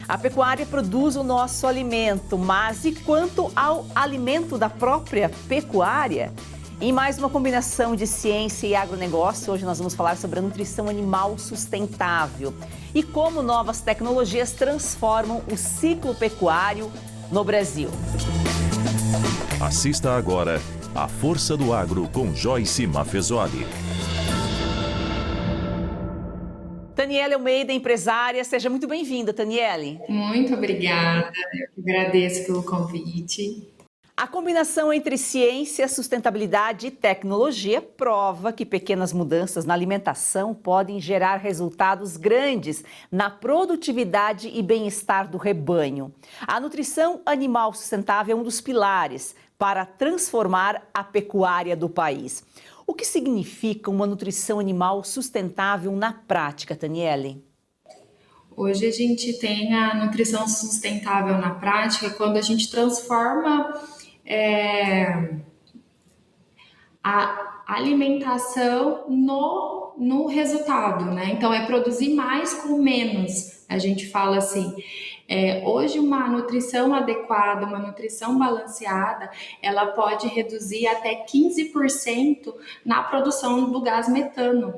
A pecuária produz o nosso alimento, mas e quanto ao alimento da própria pecuária? Em mais uma combinação de ciência e agronegócio, hoje nós vamos falar sobre a nutrição animal sustentável e como novas tecnologias transformam o ciclo pecuário no Brasil. Assista agora A Força do Agro com Joyce Maffezoli. Taniele Almeida, empresária, seja muito bem-vinda, Taniele. Muito obrigada, eu que agradeço pelo convite. A combinação entre ciência, sustentabilidade e tecnologia prova que pequenas mudanças na alimentação podem gerar resultados grandes na produtividade e bem-estar do rebanho. A nutrição animal sustentável é um dos pilares para transformar a pecuária do país. O que significa uma nutrição animal sustentável na prática, Taniele? Hoje a gente tem a nutrição sustentável na prática quando a gente transforma a alimentação no resultado, né? Então é produzir mais com menos. A gente fala assim, hoje uma nutrição adequada, uma nutrição balanceada, ela pode reduzir até 15% na produção do gás metano.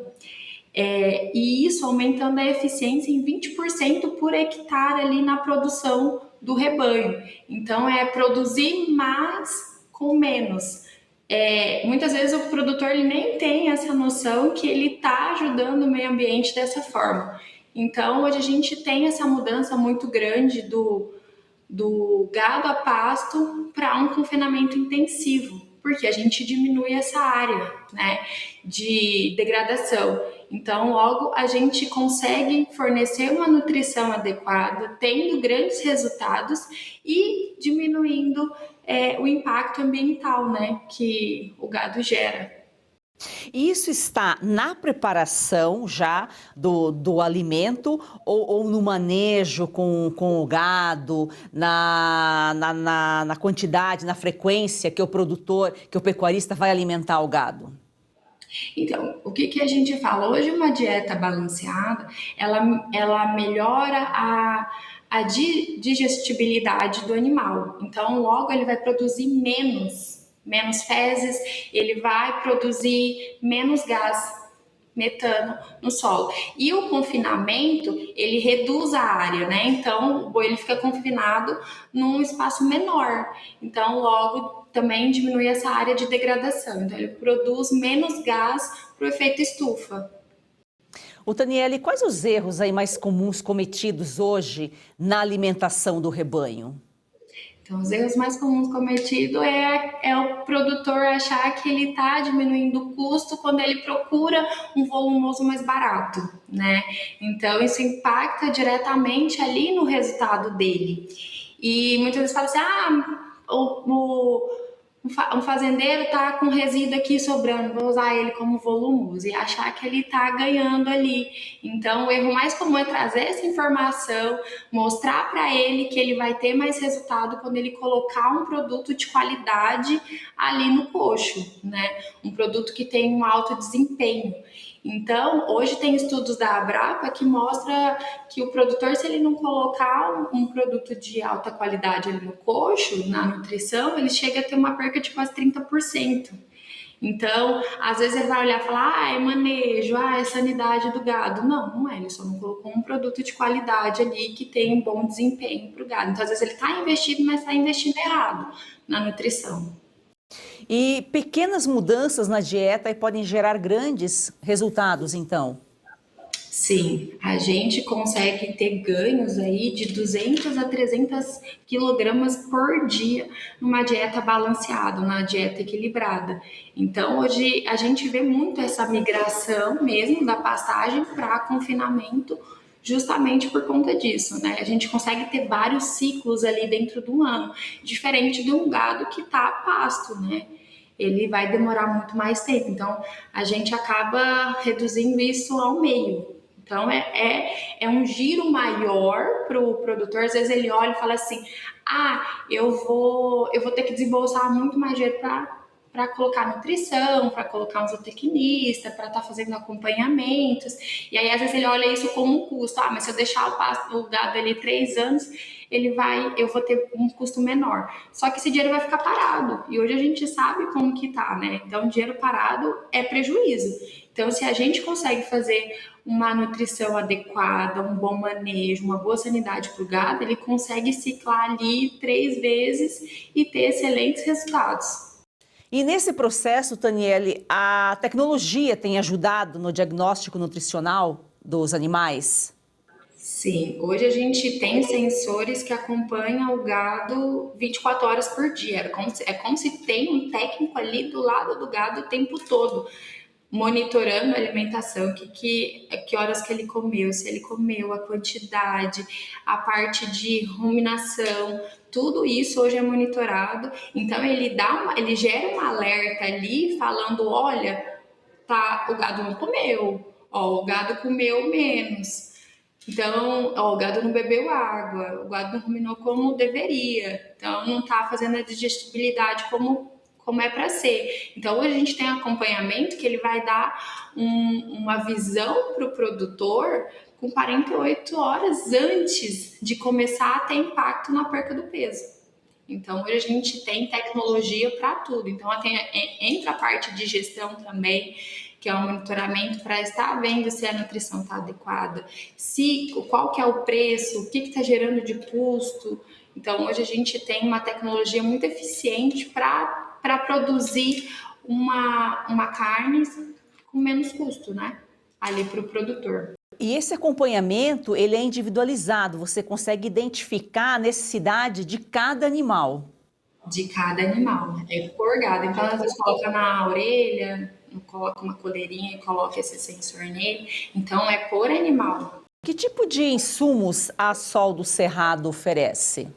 E isso aumentando a eficiência em 20% por hectare ali na produção do rebanho. Então é produzir mais com menos. Muitas vezes o produtor ele nem tem essa noção que ele está ajudando o meio ambiente dessa forma. Então hoje a gente tem essa mudança muito grande do gado a pasto para um confinamento intensivo, porque a gente diminui essa área, né, de degradação. Então, logo, a gente consegue fornecer uma nutrição adequada, tendo grandes resultados e diminuindo o impacto ambiental, né, que o gado gera. Isso está na preparação já do alimento ou no manejo com o gado, na quantidade, na frequência que o produtor, que o pecuarista vai alimentar o gado? Então, o que a gente fala? Hoje uma dieta balanceada, ela melhora a digestibilidade do animal. Então, logo ele vai produzir menos fezes, ele vai produzir menos gás metano no solo. E o confinamento, ele reduz a área, né? Então, o boi ele fica confinado num espaço menor. Então, logo também diminui essa área de degradação. Então, ele produz menos gás para o efeito estufa. O Taniele, quais os erros aí mais comuns cometidos hoje na alimentação do rebanho? Então, os erros mais comuns cometidos é o produtor achar que ele está diminuindo o custo quando ele procura um volumoso mais barato, né? Então, isso impacta diretamente ali no resultado dele. E muitas vezes fala assim, um fazendeiro está com resíduo aqui sobrando, vou usar ele como volumoso e achar que ele está ganhando ali. Então, o erro mais comum é trazer essa informação, mostrar para ele que ele vai ter mais resultado quando ele colocar um produto de qualidade ali no coxo, né? Um produto que tem um alto desempenho. Então, hoje tem estudos da Abrapa que mostra que o produtor, se ele não colocar um produto de alta qualidade ali no coxo, na nutrição, ele chega a ter uma perca de quase 30%. Então, às vezes ele vai olhar e falar, é manejo, é sanidade do gado. Não, não é, ele só não colocou um produto de qualidade ali que tem um bom desempenho para o gado. Então, às vezes ele está investindo, mas está investindo errado na nutrição. E pequenas mudanças na dieta podem gerar grandes resultados, então? Sim, a gente consegue ter ganhos aí de 200 a 300 quilogramas por dia numa dieta balanceada, numa dieta equilibrada. Então, hoje a gente vê muito essa migração mesmo da pastagem para confinamento, justamente por conta disso, né? A gente consegue ter vários ciclos ali dentro do ano, diferente de um gado que está a pasto, né? Ele vai demorar muito mais tempo. Então, a gente acaba reduzindo isso ao meio. Então, é um giro maior para o produtor. Às vezes ele olha e fala assim, eu vou ter que desembolsar muito mais dinheiro para para colocar nutrição, para colocar um zootecnista, para estar fazendo acompanhamentos. E aí, às vezes, ele olha isso como um custo. Ah, mas se eu deixar o gado ali 3 anos, eu vou ter um custo menor. Só que esse dinheiro vai ficar parado. E hoje a gente sabe como que tá, né? Então, dinheiro parado é prejuízo. Então, se a gente consegue fazer uma nutrição adequada, um bom manejo, uma boa sanidade para o gado, ele consegue ciclar ali 3 vezes e ter excelentes resultados. E nesse processo, Taniele, a tecnologia tem ajudado no diagnóstico nutricional dos animais? Sim, hoje a gente tem sensores que acompanham o gado 24 horas por dia. É como se tem um técnico ali do lado do gado o tempo todo, monitorando a alimentação, que horas que ele comeu, se ele comeu, a quantidade, a parte de ruminação, tudo isso hoje é monitorado. Então ele gera um alerta ali falando, olha, tá, o gado não comeu, ó, o gado comeu menos. Então, ó, o gado não bebeu água, o gado não ruminou como deveria, então não está fazendo a digestibilidade como é para ser. Então, hoje a gente tem acompanhamento que ele vai dar uma visão para o produtor com 48 horas antes de começar a ter impacto na perca do peso. Então, hoje a gente tem tecnologia para tudo. Então, entra a parte de gestão também, que é o monitoramento para estar vendo se a nutrição está adequada, qual que é o preço, o que está gerando de custo. Então, hoje a gente tem uma tecnologia muito eficiente para produzir uma carne com menos custo, né? Ali para o produtor. E esse acompanhamento, ele é individualizado, você consegue identificar a necessidade de cada animal. De cada animal, é por gado. Então, às vezes coloca na orelha, coloca uma coleirinha e coloca esse sensor nele. Então, é por animal. Que tipo de insumos a Sol do Cerrado oferece?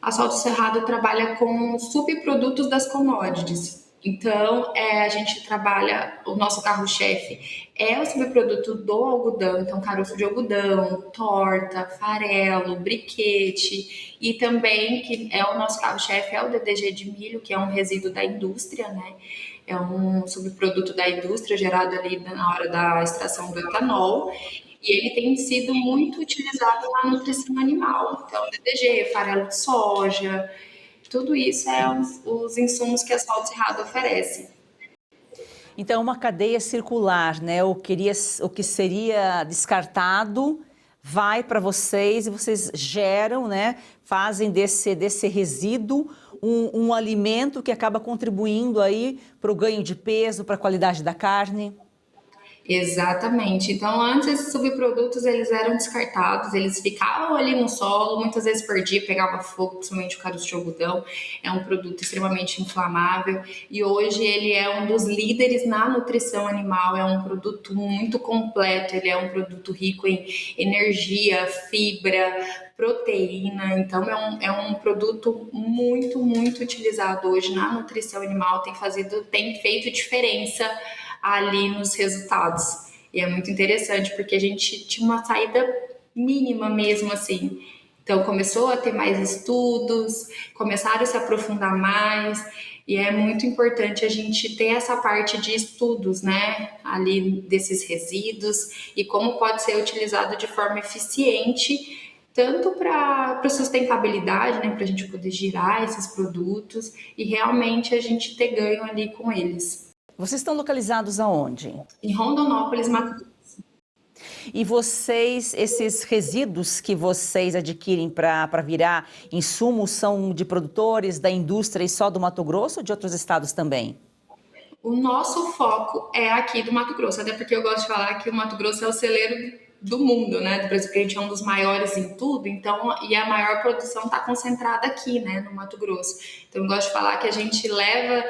A Sol do Cerrado trabalha com subprodutos das commodities. Então, a gente trabalha, o nosso carro-chefe é o subproduto do algodão, então caroço de algodão, torta, farelo, briquete, e também, que é o nosso carro-chefe, é o DDG de milho, que é um resíduo da indústria, né? É um subproduto da indústria gerado ali na hora da extração do etanol, e ele tem sido muito utilizado na nutrição animal. Então, DDG, farelo de soja, tudo isso é os insumos que a Sol do Cerrado oferece. Então, uma cadeia circular, né? O que seria descartado vai para vocês e vocês geram, né? Fazem desse resíduo um alimento que acaba contribuindo aí para o ganho de peso, para a qualidade da carne. Exatamente. Então, antes esses subprodutos eles eram descartados, eles ficavam ali no solo, muitas vezes perdia, pegava fogo, principalmente o caroço de algodão. É um produto extremamente inflamável e hoje ele é um dos líderes na nutrição animal. É um produto muito completo, ele é um produto rico em energia, fibra, proteína. Então, é um produto muito, muito utilizado hoje na nutrição animal. Tem feito diferença ali nos resultados. E é muito interessante, porque a gente tinha uma saída mínima mesmo, assim. Então, começou a ter mais estudos, começaram a se aprofundar mais, e é muito importante a gente ter essa parte de estudos, né, ali desses resíduos, e como pode ser utilizado de forma eficiente, tanto para sustentabilidade, né, para a gente poder girar esses produtos, e realmente a gente ter ganho ali com eles. Vocês estão localizados aonde? Em Rondonópolis, Mato Grosso. E vocês, esses resíduos que vocês adquirem para virar insumos, são de produtores da indústria e só do Mato Grosso ou de outros estados também? O nosso foco é aqui do Mato Grosso, até porque eu gosto de falar que o Mato Grosso é o celeiro do mundo, né? Do Brasil, porque a gente é um dos maiores em tudo, então, e a maior produção está concentrada aqui, né, no Mato Grosso. Então, eu gosto de falar que a gente leva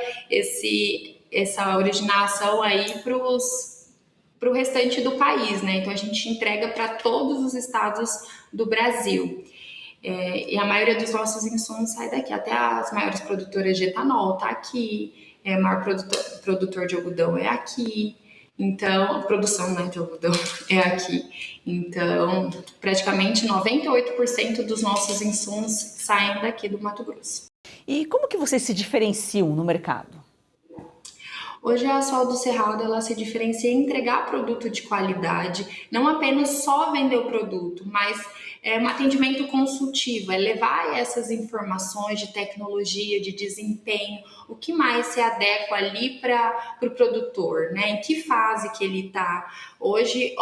essa originação aí para o restante do país, né? Então a gente entrega para todos os estados do Brasil. E a maioria dos nossos insumos sai daqui, até as maiores produtoras de etanol tá aqui, o maior produtor de algodão é aqui, então, a produção, né, de algodão é aqui. Então, praticamente 98% dos nossos insumos saem daqui do Mato Grosso. E como que vocês se diferenciam no mercado? Hoje a Sol do Cerrado ela se diferencia em entregar produto de qualidade, não apenas só vender o produto, mas é um atendimento consultivo, é levar essas informações de tecnologia, de desempenho, o que mais se adequa ali para o produtor, né? Em que fase que ele está. Hoje,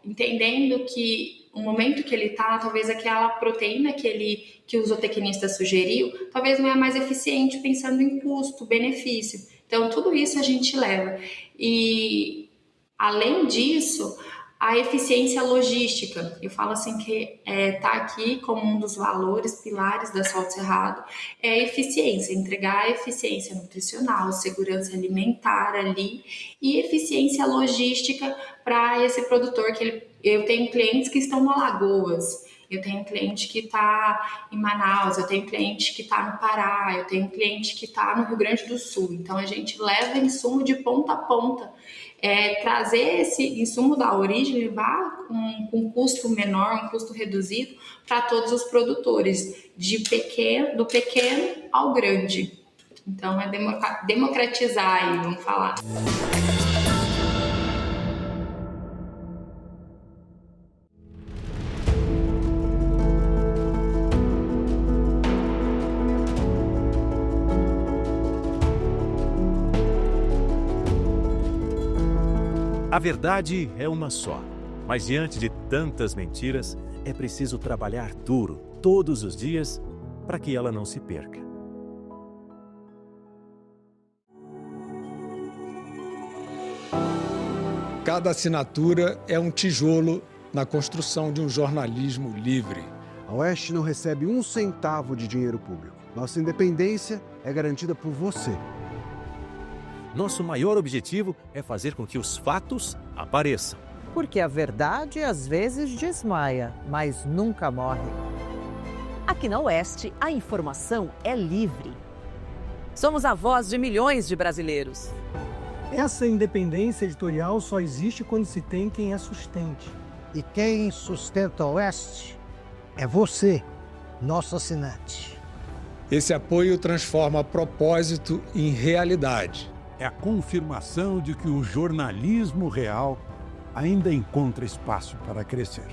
entendendo que o momento que ele está, talvez aquela proteína que o zootecnista sugeriu, talvez não é mais eficiente pensando em custo, benefício. Então, tudo isso a gente leva. E, além disso, a eficiência logística. Eu falo assim que tá aqui como um dos valores, pilares da Sol do Cerrado, é a eficiência, entregar a eficiência nutricional, segurança alimentar ali e eficiência logística para esse produtor eu tenho clientes que estão no Alagoas, eu tenho cliente que está em Manaus, eu tenho cliente que está no Pará, eu tenho cliente que está no Rio Grande do Sul. Então, a gente leva insumo de ponta a ponta. Trazer esse insumo da origem, levar com um custo menor, um custo reduzido para todos os produtores, do pequeno ao grande. Então, é democratizar aí, vamos falar. A verdade é uma só, mas diante de tantas mentiras, é preciso trabalhar duro, todos os dias, para que ela não se perca. Cada assinatura é um tijolo na construção de um jornalismo livre. A Oeste não recebe um centavo de dinheiro público. Nossa independência é garantida por você. Nosso maior objetivo é fazer com que os fatos apareçam. Porque a verdade às vezes desmaia, mas nunca morre. Aqui na Oeste, a informação é livre. Somos a voz de milhões de brasileiros. Essa independência editorial só existe quando se tem quem a sustente. E quem sustenta a Oeste é você, nosso assinante. Esse apoio transforma propósito em realidade. É a confirmação de que o jornalismo real ainda encontra espaço para crescer.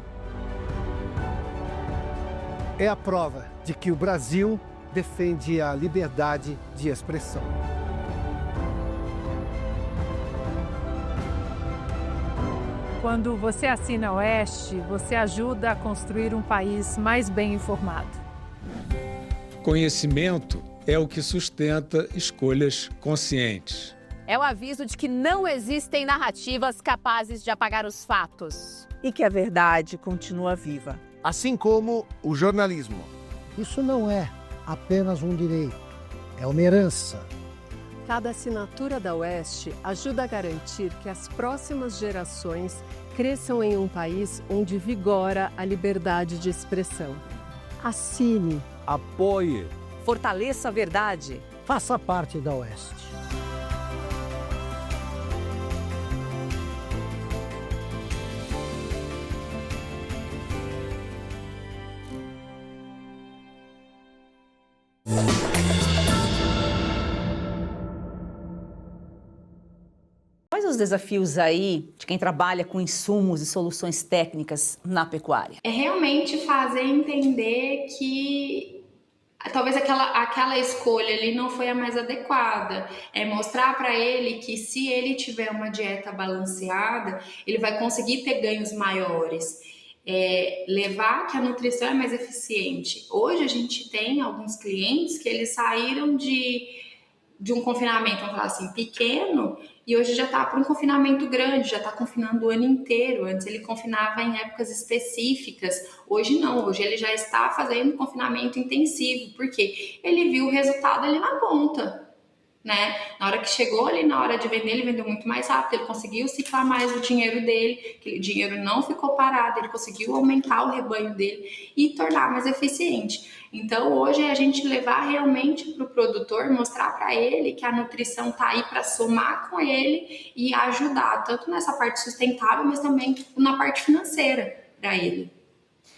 É a prova de que o Brasil defende a liberdade de expressão. Quando você assina a Oeste, você ajuda a construir um país mais bem informado. Conhecimento é o que sustenta escolhas conscientes. É o aviso de que não existem narrativas capazes de apagar os fatos. E que a verdade continua viva. Assim como o jornalismo. Isso não é apenas um direito, é uma herança. Cada assinatura da Oeste ajuda a garantir que as próximas gerações cresçam em um país onde vigora a liberdade de expressão. Assine. Apoie. Fortaleça a verdade. Faça parte da Oeste. Quais os desafios aí de quem trabalha com insumos e soluções técnicas na pecuária? É realmente fazer entender que talvez aquela escolha ali não foi a mais adequada. É mostrar para ele que se ele tiver uma dieta balanceada, ele vai conseguir ter ganhos maiores. Levar que a nutrição é mais eficiente. Hoje a gente tem alguns clientes que eles saíram de um confinamento, vamos falar assim, pequeno, e hoje já está para um confinamento grande, já está confinando o ano inteiro. Antes ele confinava em épocas específicas, hoje não, hoje ele já está fazendo confinamento intensivo, porque ele viu o resultado ali na ponta, né? Na hora que chegou ali, na hora de vender, ele vendeu muito mais rápido, ele conseguiu ciclar mais o dinheiro dele, que o dinheiro não ficou parado, ele conseguiu aumentar o rebanho dele e tornar mais eficiente. Então, hoje é a gente levar realmente para o produtor, mostrar para ele que a nutrição está aí para somar com ele e ajudar, tanto nessa parte sustentável, mas também na parte financeira para ele,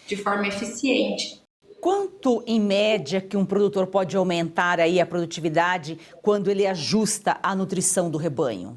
de forma eficiente. Quanto, em média, que um produtor pode aumentar aí a produtividade quando ele ajusta a nutrição do rebanho?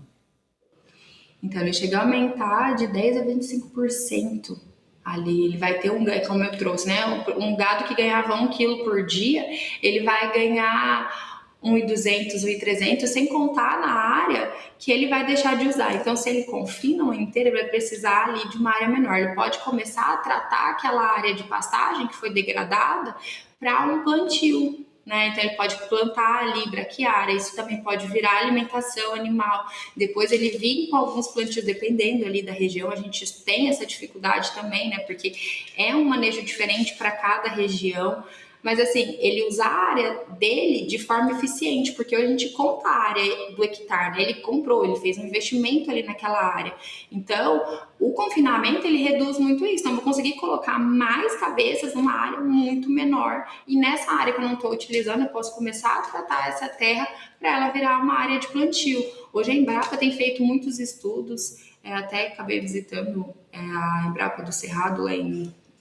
Então, ele chega a aumentar de 10% a 25%. Ali ele vai ter um ganho, como eu trouxe, né? Um gado que ganhava 1 quilo por dia, ele vai ganhar 1.200, 1.300, sem contar na área que ele vai deixar de usar. Então, se ele confina o inteiro, ele vai precisar ali de uma área menor. Ele pode começar a tratar aquela área de pastagem que foi degradada para um plantio, né? Então, ele pode plantar ali braquiária, isso também pode virar alimentação animal. Depois ele vir com alguns plantios, dependendo ali da região, a gente tem essa dificuldade também, né? Porque é um manejo diferente para cada região. Mas assim, ele usa a área dele de forma eficiente, porque hoje a gente conta a área do hectare, né? Ele comprou, ele fez um investimento ali naquela área. Então, o confinamento, ele reduz muito isso. Então, eu vou conseguir colocar mais cabeças numa área muito menor. E nessa área que eu não estou utilizando, eu posso começar a tratar essa terra para ela virar uma área de plantio. Hoje a Embrapa tem feito muitos estudos, até acabei visitando a Embrapa do Cerrado lá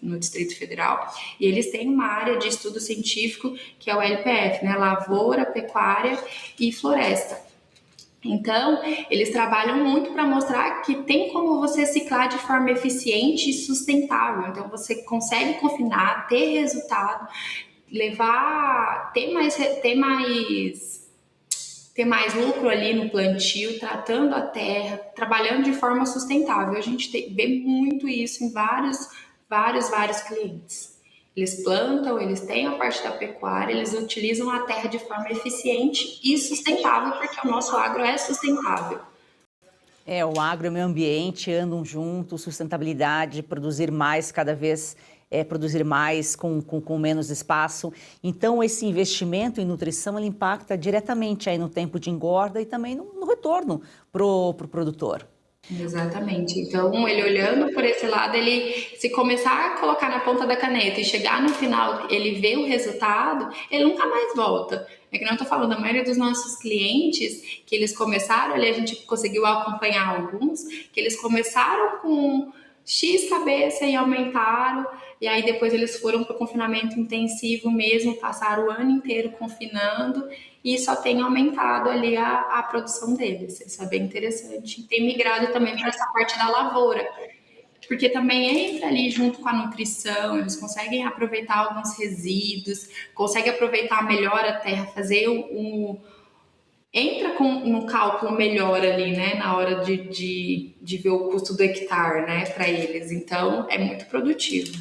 no Distrito Federal, e eles têm uma área de estudo científico que é o LPF, né? Lavoura, Pecuária e Floresta. Então, eles trabalham muito para mostrar que tem como você ciclar de forma eficiente e sustentável. Então, você consegue confinar, ter resultado, ter mais lucro ali no plantio, tratando a terra, trabalhando de forma sustentável. A gente vê muito isso em vários clientes. Eles plantam, eles têm a parte da pecuária, eles utilizam a terra de forma eficiente e sustentável, porque o nosso agro é sustentável. O agro e o meio ambiente andam juntos, sustentabilidade, produzir mais cada vez, produzir mais com menos espaço. Então, esse investimento em nutrição, ele impacta diretamente aí no tempo de engorda e também no retorno pro produtor. Exatamente. Então, ele olhando por esse lado, ele se começar a colocar na ponta da caneta e chegar no final, ele vê o resultado, ele nunca mais volta. É que não estou falando, a maioria dos nossos clientes, que eles começaram ali, a gente conseguiu acompanhar alguns, que eles começaram com X cabeça e aumentaram, e aí depois eles foram para o confinamento intensivo mesmo, passaram o ano inteiro confinando, e só tem aumentado ali a produção deles. Isso é bem interessante. Tem migrado também para essa parte da lavoura, porque também entra ali junto com a nutrição, eles conseguem aproveitar alguns resíduos, conseguem aproveitar melhor a terra, fazer entra no cálculo melhor ali, né, na hora de ver o custo do hectare, né, para eles. Então, é muito produtivo.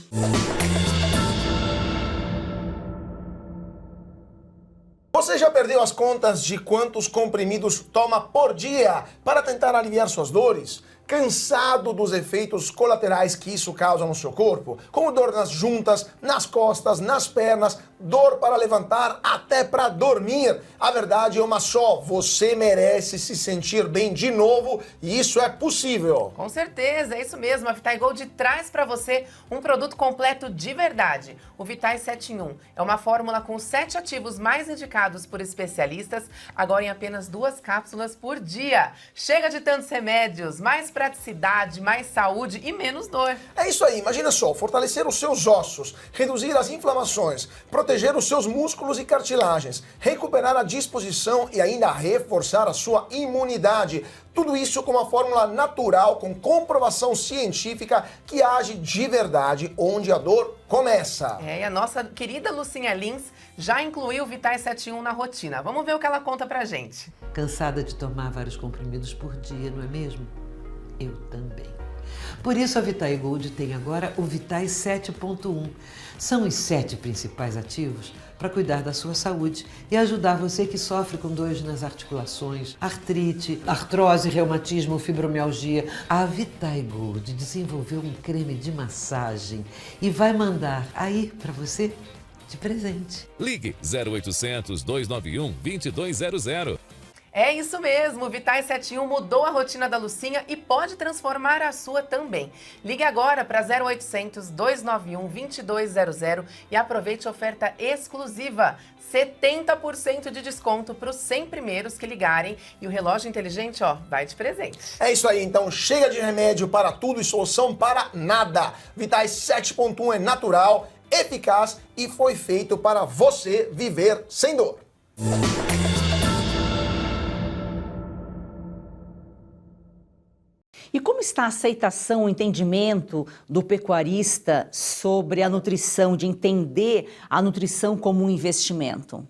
Você já perdeu as contas de quantos comprimidos toma por dia para tentar aliviar suas dores? Cansado dos efeitos colaterais que isso causa no seu corpo? Como dor nas juntas, nas costas, nas pernas, dor para levantar, até para dormir. A verdade é uma só, você merece se sentir bem de novo e isso é possível. Com certeza, é isso mesmo. A Vitai Gold traz para você um produto completo de verdade. O Vitai 7 em 1 é uma fórmula com 7 ativos mais indicados por especialistas, agora em apenas 2 cápsulas por dia. Chega de tantos remédios, mais praticidade, mais saúde e menos dor. É isso aí, imagina só, fortalecer os seus ossos, reduzir as inflamações, proteger os seus músculos e cartilagens, recuperar a disposição e ainda reforçar a sua imunidade. Tudo isso com uma fórmula natural, com comprovação científica que age de verdade onde a dor começa. E a nossa querida Lucinha Lins já incluiu o Vitai 7 em 1 na rotina. Vamos ver o que ela conta pra gente. Cansada de tomar vários comprimidos por dia, não é mesmo? Eu também. Por isso a Vitai Gold tem agora o Vitai 7.1. São os 7 principais ativos para cuidar da sua saúde e ajudar você que sofre com dores nas articulações, artrite, artrose, reumatismo, fibromialgia. A Vitai Gold desenvolveu um creme de massagem e vai mandar aí para você de presente. Ligue 0800 291 2200. É isso mesmo, o Vitai 7 em 1 mudou a rotina da Lucinha e pode transformar a sua também. Ligue agora para 0800 291 2200 e aproveite a oferta exclusiva. 70% de desconto para os 100 primeiros que ligarem e o relógio inteligente, vai de presente. É isso aí, então chega de remédio para tudo e solução para nada. Vitai 7.1 é natural, eficaz e foi feito para você viver sem dor. E como está a aceitação, o entendimento do pecuarista sobre a nutrição, de entender a nutrição como um investimento?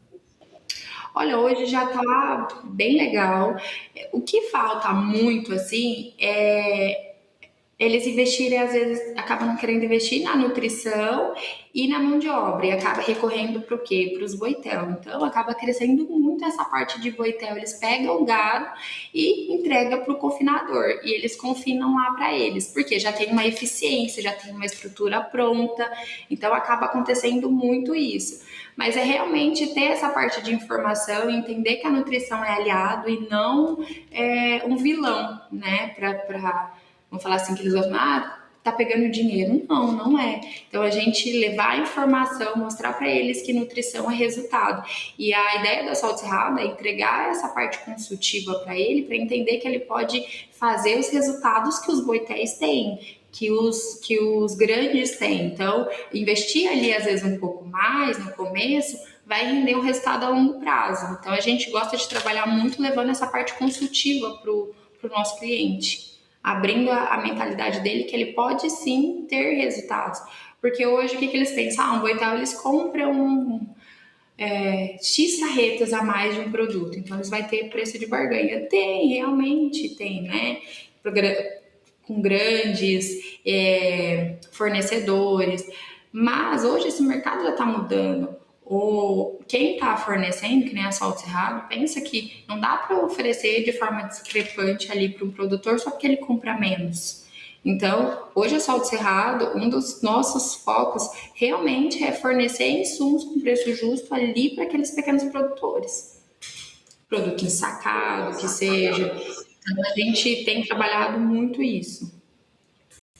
Olha, hoje já está bem legal. O que falta muito, assim, é eles investirem, às vezes, acabam querendo investir na nutrição e na mão de obra, e acaba recorrendo para o quê? Para os boitel. Então, acaba crescendo muito essa parte de boitel. Eles pegam o gado e entregam para o confinador, e eles confinam lá para eles, porque já tem uma eficiência, já tem uma estrutura pronta, então acaba acontecendo muito isso. Mas é realmente ter essa parte de informação e entender que a nutrição é aliado e não um vilão, né, vamos falar assim, que eles vão tá pegando dinheiro. Não, não é. Então, a gente levar a informação, mostrar para eles que nutrição é resultado. E a ideia da Sal Cerrado é entregar essa parte consultiva para ele, para entender que ele pode fazer os resultados que os boitéis têm, que os grandes têm. Então, investir ali, às vezes, um pouco mais no começo, vai render um resultado a longo prazo. Então, a gente gosta de trabalhar muito levando essa parte consultiva para o nosso cliente, abrindo a mentalidade dele que ele pode sim ter resultados. Porque hoje o que eles pensam? Um boitel, eles compram X carretas a mais de um produto, então eles vão ter preço de barganha. Tem, realmente tem, né? Com grandes fornecedores, mas hoje esse mercado já está mudando. Quem está fornecendo, que nem a Sal Cerrado, pensa que não dá para oferecer de forma discrepante ali para um produtor só porque ele compra menos. Então, hoje a Sal Cerrado, um dos nossos focos realmente é fornecer insumos com preço justo ali para aqueles pequenos produtores. Produto ensacado, que seja. Então, a gente tem trabalhado muito isso.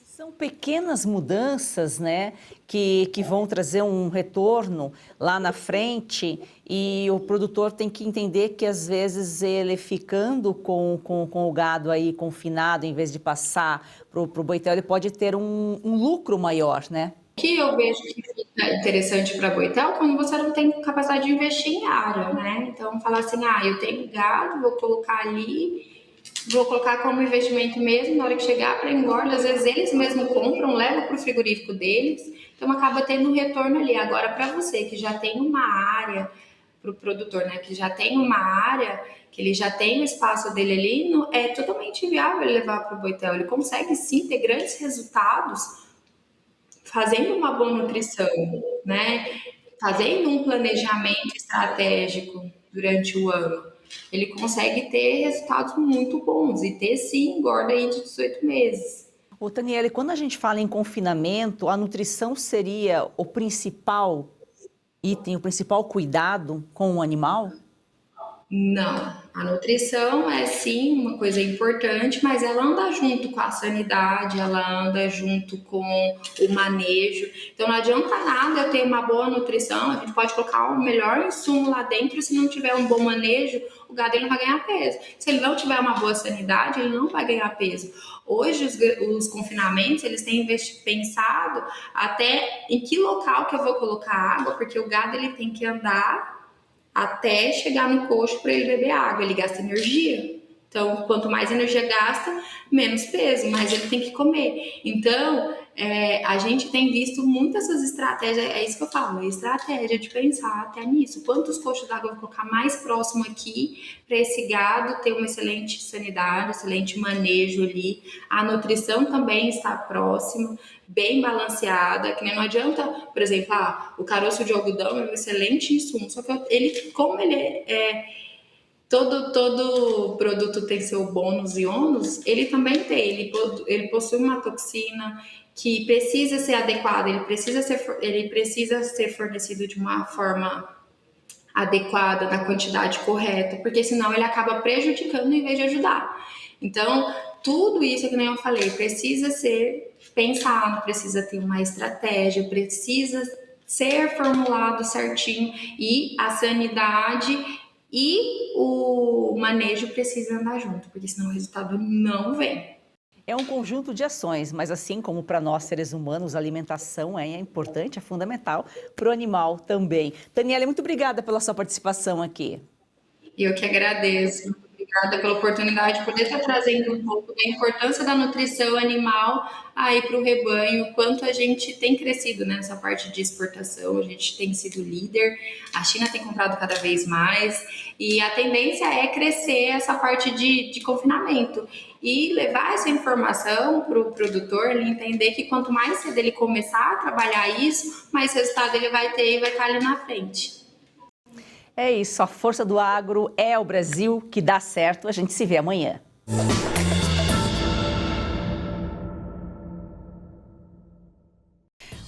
São pequenas mudanças, né, que vão trazer um retorno lá na frente, e o produtor tem que entender que às vezes ele ficando com o gado aí confinado, em vez de passar para o boitel, ele pode ter um lucro maior, né? O que eu vejo que fica interessante para boitel quando você não tem capacidade de investir em área, né? Então, falar assim, eu tenho gado, vou colocar ali, vou colocar como investimento mesmo, na hora que chegar para engorda, às vezes eles mesmos compram, levam para o frigorífico deles, então acaba tendo um retorno ali. Agora, para você que já tem uma área, para o produtor, né, que já tem uma área, que ele já tem o espaço dele ali, é totalmente viável ele levar para o boitel. Ele consegue sim ter grandes resultados fazendo uma boa nutrição, né, fazendo um planejamento estratégico durante o ano. Ele consegue ter resultados muito bons e ter, sim, engorda aí de 18 meses. Ô, Taniele, quando a gente fala em confinamento, a nutrição seria o principal item, o principal cuidado com o animal? Não, a nutrição é sim uma coisa importante, mas ela anda junto com a sanidade, ela anda junto com o manejo. Então não adianta nada eu ter uma boa nutrição, a gente pode colocar o melhor insumo lá dentro, se não tiver um bom manejo, o gado ele não vai ganhar peso. Se ele não tiver uma boa sanidade, ele não vai ganhar peso. Hoje os confinamentos, eles têm pensado até em que local que eu vou colocar água, porque o gado ele tem que andar até chegar no coxo para ele beber água, ele gasta energia. Então, quanto mais energia gasta, menos peso, mais ele tem que comer. Então, a gente tem visto muitas essas estratégias, é isso que eu falo, estratégia de pensar até nisso. Quantos coxos d'água eu vou colocar mais próximo aqui para esse gado ter uma excelente sanidade, excelente manejo ali. A nutrição também está próxima, bem balanceada, que nem não adianta, por exemplo, o caroço de algodão é um excelente insumo, só que ele, como ele todo produto tem seu bônus e ônus, ele também tem, ele possui uma toxina que precisa ser adequada, ele precisa ser fornecido de uma forma adequada, na quantidade correta, porque senão ele acaba prejudicando em vez de ajudar. Então, tudo isso que nem eu falei, precisa ser pensado, precisa ter uma estratégia, precisa ser formulado certinho, e a sanidade e o manejo precisam andar junto, porque senão o resultado não vem. É um conjunto de ações, mas assim como para nós seres humanos, a alimentação é importante, é fundamental, para o animal também. Daniela, muito obrigada pela sua participação aqui. Eu que agradeço. Obrigada pela oportunidade de poder estar trazendo um pouco da importância da nutrição animal aí para o rebanho, quanto a gente tem crescido nessa parte de exportação, a gente tem sido líder, a China tem comprado cada vez mais e a tendência é crescer essa parte de confinamento e levar essa informação para o produtor, ele entender que quanto mais cedo ele começar a trabalhar isso, mais resultado ele vai ter e vai estar ali na frente. É isso, a força do agro é o Brasil, que dá certo. A gente se vê amanhã.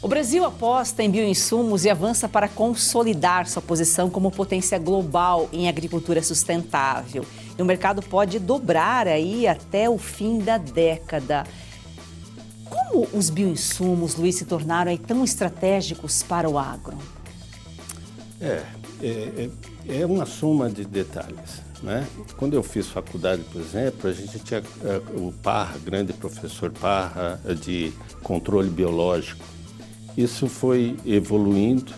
O Brasil aposta em bioinsumos e avança para consolidar sua posição como potência global em agricultura sustentável. E o mercado pode dobrar aí até o fim da década. Como os bioinsumos, Luiz, se tornaram aí tão estratégicos para o agro? É uma soma de detalhes, né? Quando eu fiz faculdade, por exemplo, a gente tinha o Parra, grande professor Parra, de controle biológico. Isso foi evoluindo,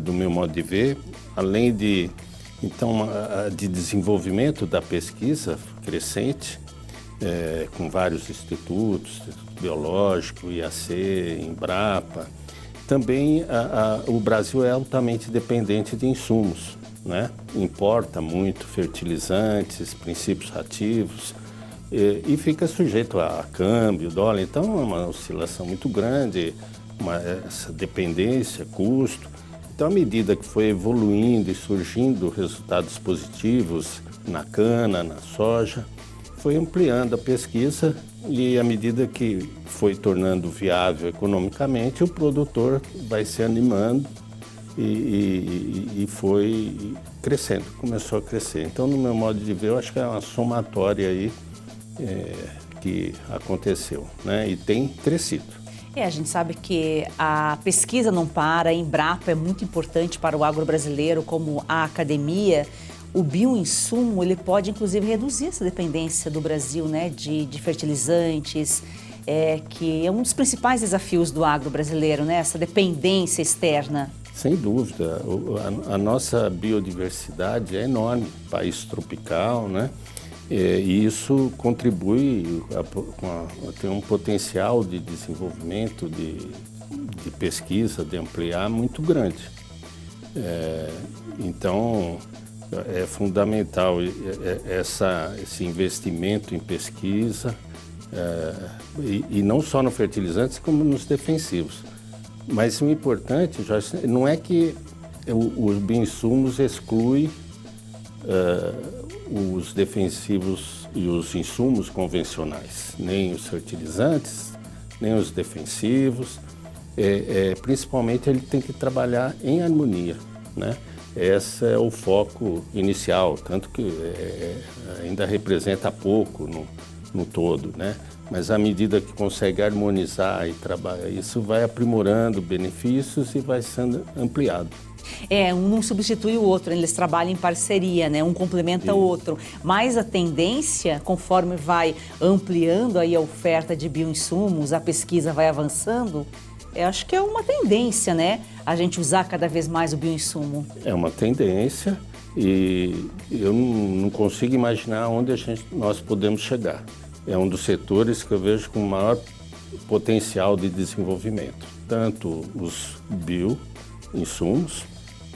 do meu modo de ver, além de, então, de desenvolvimento da pesquisa crescente, com vários institutos, Instituto Biológico, IAC, Embrapa. Também o Brasil é altamente dependente de insumos, né? Importa muito fertilizantes, princípios ativos e fica sujeito a câmbio, dólar. Então é uma oscilação muito grande, essa dependência, custo. Então, à medida que foi evoluindo e surgindo resultados positivos na cana, na soja, foi ampliando a pesquisa e à medida que foi tornando viável economicamente, o produtor vai se animando e foi crescendo, começou a crescer. Então, no meu modo de ver, eu acho que é uma somatória aí que aconteceu, né? E tem crescido. A gente sabe que a pesquisa não para, a Embrapa é muito importante para o agro brasileiro, como a academia. O bioinsumo, ele pode, inclusive, reduzir essa dependência do Brasil, né, de fertilizantes, que é um dos principais desafios do agro brasileiro, né, essa dependência externa. Sem dúvida. A nossa biodiversidade é enorme, país tropical, né, e isso contribui, tem um potencial de desenvolvimento, de pesquisa, de ampliar muito grande. Então, é fundamental esse investimento em pesquisa, e não só no fertilizantes, como nos defensivos. Mas o importante, Joyce, não é que os bioinsumos excluem os defensivos e os insumos convencionais, nem os fertilizantes, nem os defensivos. Principalmente ele tem que trabalhar em harmonia, né? Esse é o foco inicial, tanto que ainda representa pouco no todo, né? Mas à medida que consegue harmonizar e trabalhar, isso vai aprimorando benefícios e vai sendo ampliado. Um não substitui o outro, eles trabalham em parceria, né? Um complementa o outro. Mas a tendência, conforme vai ampliando aí a oferta de bioinsumos, a pesquisa vai avançando, eu acho que é uma tendência, né? A gente usar cada vez mais o bioinsumo. É uma tendência e eu não consigo imaginar onde nós podemos chegar. É um dos setores que eu vejo com maior potencial de desenvolvimento. Tanto os bioinsumos,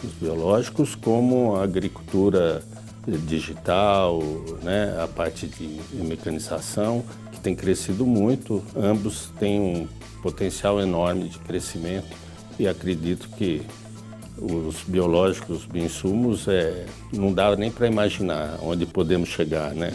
os biológicos, como a agricultura digital, né? A parte de mecanização, que tem crescido muito. Ambos têm um potencial enorme de crescimento e acredito que os biológicos, os bioinsumos, não dá nem para imaginar onde podemos chegar, né?